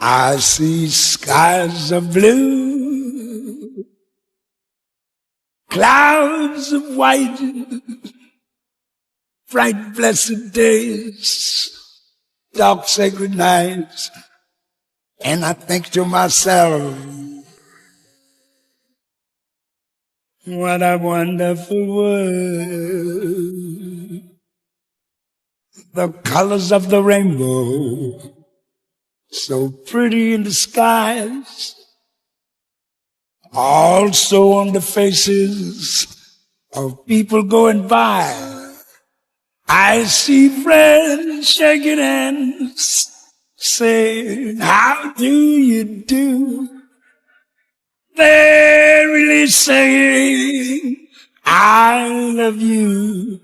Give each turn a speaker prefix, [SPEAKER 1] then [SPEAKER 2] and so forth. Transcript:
[SPEAKER 1] I see skies of blue, clouds of white, bright blessed days, dark sacred nights, and I think to myself, what a wonderful world. The colors of the rainbow, so pretty in the skies, also on the faces of people going by. I see friends shaking hands, saying, how do you do? They're really saying, I love you.